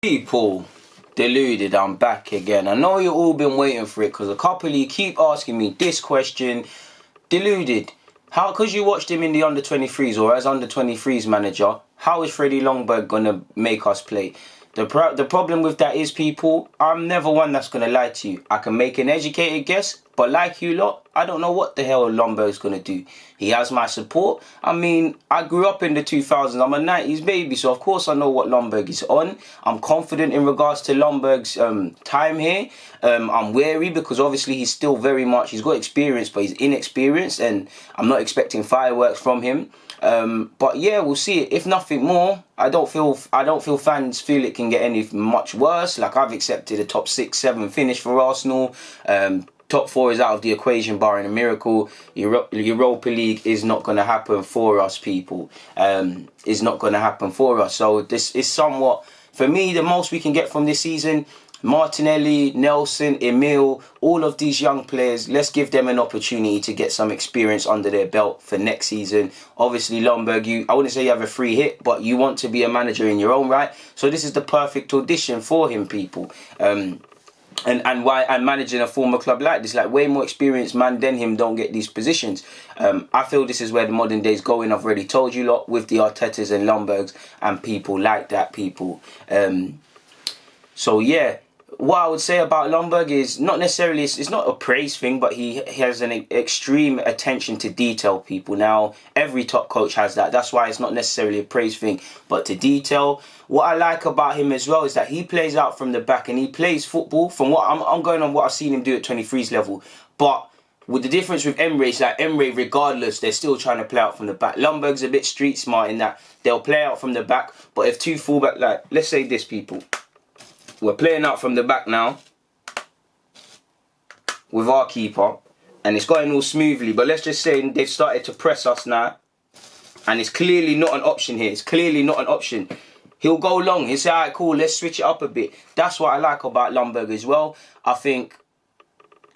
People, Deluded, I'm back again. I know you've all been waiting for it because a couple of you keep asking me this question. Deluded, how, because you watched him in the under-23s or as under-23s manager, how is Freddie Ljungberg going to make us play? The problem with that is, people, I'm never one that's going to lie to you. I can make an educated guess, but like you lot, I don't know what the hell Ljungberg's going to do. He has my support. I mean, I grew up in the 2000s. I'm a 90s baby, so of course I know what Ljungberg is on. I'm confident in regards to Ljungberg's time here. I'm wary because obviously he's still very much, he's got experience, but he's inexperienced, and I'm not expecting fireworks from him. But yeah, we'll see. If nothing more, I don't feel fans feel it can get any much worse. Like, I've accepted a top 6-7 finish for Arsenal. Top 4 is out of the equation, barring a miracle. Europa League is not going to happen for us, people. Is not going to happen for us. So this is somewhat, for me, the most we can get from this season. Martinelli, Nelson, Emil, all of these young players, let's give them an opportunity to get some experience under their belt for next season. Obviously, Ljungberg, I wouldn't say you have a free hit, but you want to be a manager in your own right. So this is the perfect audition for him, people. And why I'm managing a former club like this, like way more experienced man than him don't get these positions. I feel this is where the modern day is going. I've already told you lot with the Artetas and Ljungbergs and people like that, people. So yeah, what I would say about Ljungberg is not necessarily, it's not a praise thing, but he has an extreme attention to detail, people. Now, every top coach has that. That's why it's not necessarily a praise thing, but to detail. What I like about him as well is that he plays out from the back and he plays football from what I'm going on what I've seen him do at 23s level. But with the difference with Emery, it's like Emery, regardless, they're still trying to play out from the back. Ljungberg's a bit street smart in that they'll play out from the back, but if two fullback, like, let's say this, people. We're playing out from the back now with our keeper, and it's going all smoothly. But let's just say they've started to press us now, and it's clearly not an option here. It's clearly not an option. He'll go long. He'll say, all right, cool, let's switch it up a bit. That's what I like about Ljungberg as well. I think,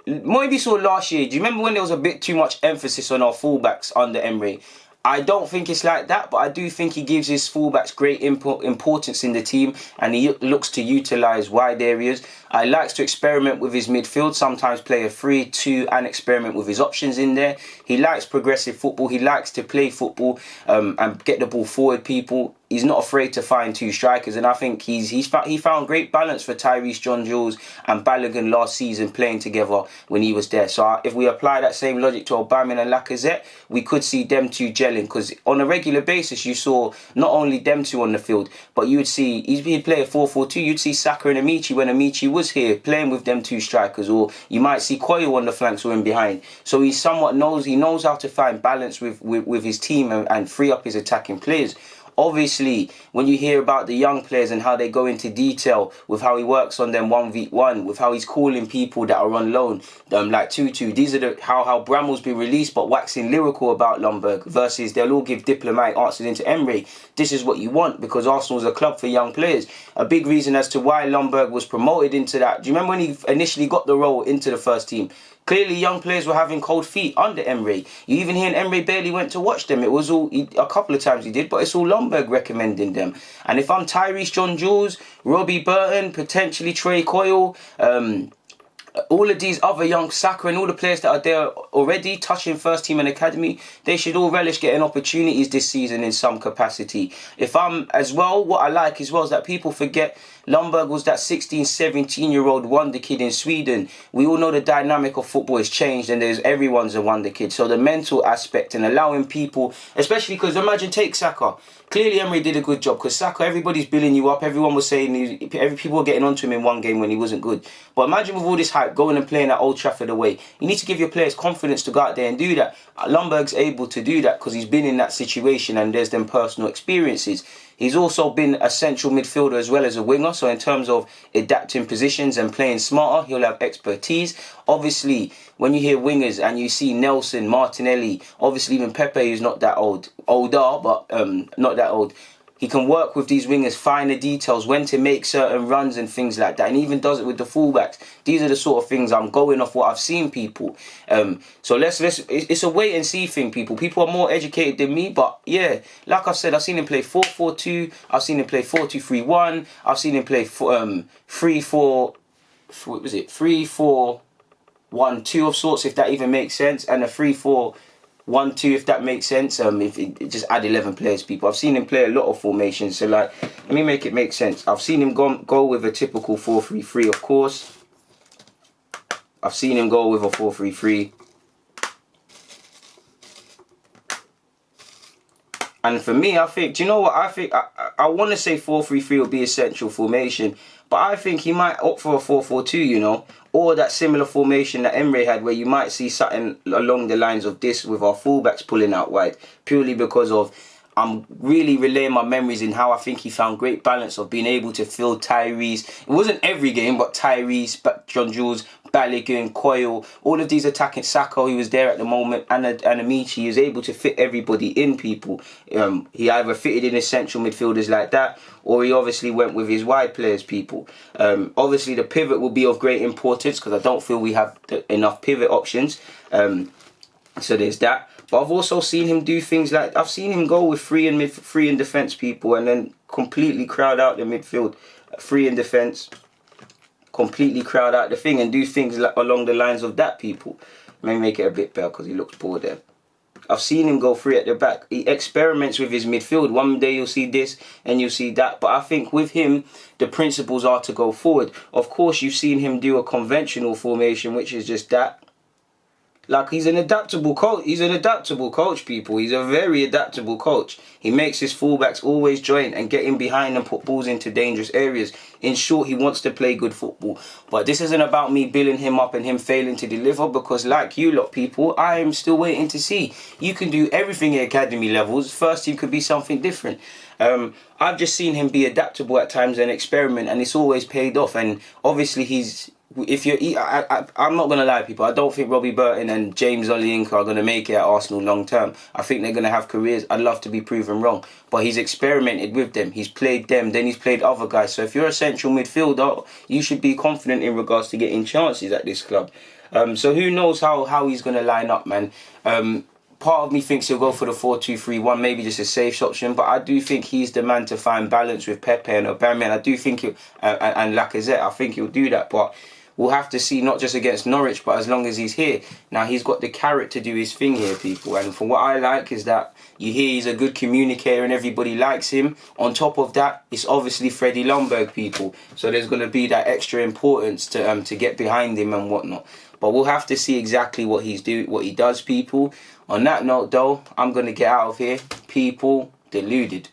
maybe so last year, do you remember when there was a bit too much emphasis on our fullbacks under Emery? I don't think it's like that, but I do think he gives his fullbacks great importance in the team, and he looks to utilise wide areas. He likes to experiment with his midfield, sometimes play a 3-2 and experiment with his options in there. He likes progressive football. He likes to play football and get the ball forward, people. He's not afraid to find two strikers, and I think he found great balance for Tyrese John-Jules and Balogun last season playing together when he was there. So if we apply that same logic to Aubameyang and Lacazette, we could see them two gelling, because on a regular basis you saw not only them two on the field, but you would see he'd play a 4-4-2. You'd see Saka and Amici when Amici was here playing with them two strikers, or you might see Koyo on the flanks or in behind. So he knows how to find balance with his team and free up his attacking players. Obviously, when you hear about the young players and how they go into detail with how he works on them 1v1, with how he's calling people that are on loan, like Tutu, these are how Bramall's been released but waxing lyrical about Ljungberg, versus they'll all give diplomatic answers into Emery. This is what you want, because Arsenal's a club for young players. A big reason as to why Ljungberg was promoted into that. Do you remember when he initially got the role into the first team? Clearly, young players were having cold feet under Emery. You even hear Emery barely went to watch them. It was all, a couple of times he did, but it's all Ljungberg recommending them. And if I'm Tyrese John-Jules, Robbie Burton, potentially Trey Coyle, all of these other young Saka and all the players that are there already touching first team and academy, they should all relish getting opportunities this season in some capacity. If I'm as well, what I like as well is that people forget Ljungberg was that 16, 17-year-old wonder kid in Sweden. We all know the dynamic of football has changed, and everyone's a wonder kid. So the mental aspect and allowing people, especially because imagine take Saka. Clearly Emery did a good job, because Saka, everybody's billing you up. Everyone was saying, people were getting onto him in one game when he wasn't good. But imagine with all this hype, going and playing at Old Trafford away. You need to give your players confidence to go out there and do that. Ljungberg's able to do that because he's been in that situation and there's them personal experiences. He's also been a central midfielder as well as a winger. So in terms of adapting positions and playing smarter, he'll have expertise. Obviously, when you hear wingers and you see Nelson, Martinelli, obviously even Pepe, who's not that old, older, but not that old. He can work with these wingers, finer details, when to make certain runs and things like that, and he even does it with the fullbacks. These are the sort of things I'm going off what I've seen, people. So it's a wait and see thing, people. People are more educated than me, but yeah, like I said, I've seen him play 4-4-2. I've seen him play 4-2-3-1. I've seen him play 3-4. What was it? 3-4-1-2 of sorts, if that even makes sense, and a 3-4-1-2, if that makes sense. If it just add 11 players, people. I've seen him play a lot of formations, so like, let me make it make sense. I've seen him go with a typical 4-3-3, of course. I've seen him go with a 4-3-3. And for me, I think, do you know what? I think I want to say 4-3-3 will be essential formation, but I think he might opt for a 4-4-2, you know, or that similar formation that Emery had, where you might see something along the lines of this with our fullbacks pulling out wide, purely because of I'm really relaying my memories in how I think he found great balance of being able to fill Tyrese. It wasn't every game, but Tyrese, John Jules, Balogun, Coyle, all of these attacking, Sacco, he was there at the moment, and Amici, he was able to fit everybody in, people. He either fitted in his central midfielders like that, or he obviously went with his wide players, people. Obviously, the pivot will be of great importance, because I don't feel we have enough pivot options. So there's that. But I've also seen him do things like, I've seen him go with three in defence, people, and then completely crowd out the midfield. 3 in defence, completely crowd out the thing, and do things like along the lines of that, people. Maybe make it a bit better because he looks bored there. I've seen him go 3 at the back. He experiments with his midfield. One day you'll see this and you'll see that. But I think with him, the principles are to go forward. Of course, you've seen him do a conventional formation, which is just that. Like, he's an adaptable coach. He's an adaptable coach, people. He's a very adaptable coach. He makes his fullbacks always join and get in behind and put balls into dangerous areas. In short, he wants to play good football. But this isn't about me billing him up and him failing to deliver, because like you lot, people, I am still waiting to see. You can do everything at academy levels. First team could be something different. I've just seen him be adaptable at times and experiment, and it's always paid off. And obviously I'm not going to lie, people. I don't think Robbie Burton and James Olayinka are going to make it at Arsenal long term. I think they're going to have careers. I'd love to be proven wrong. But he's experimented with them. He's played them. Then he's played other guys. So if you're a central midfielder, you should be confident in regards to getting chances at this club. So who knows how he's going to line up, man. Part of me thinks he'll go for the 4-2-3-1, maybe just a safe option. But I do think he's the man to find balance with Pepe and Aubameyang. I do think and Lacazette. I think he'll do that. But we'll have to see, not just against Norwich, but as long as he's here. Now, he's got the carrot to do his thing here, people. And from what I like is that you hear he's a good communicator and everybody likes him. On top of that, it's obviously Freddie Ljungberg, people. So there's going to be that extra importance to get behind him and whatnot. But we'll have to see exactly what he does, people. On that note, though, I'm going to get out of here. People, deluded.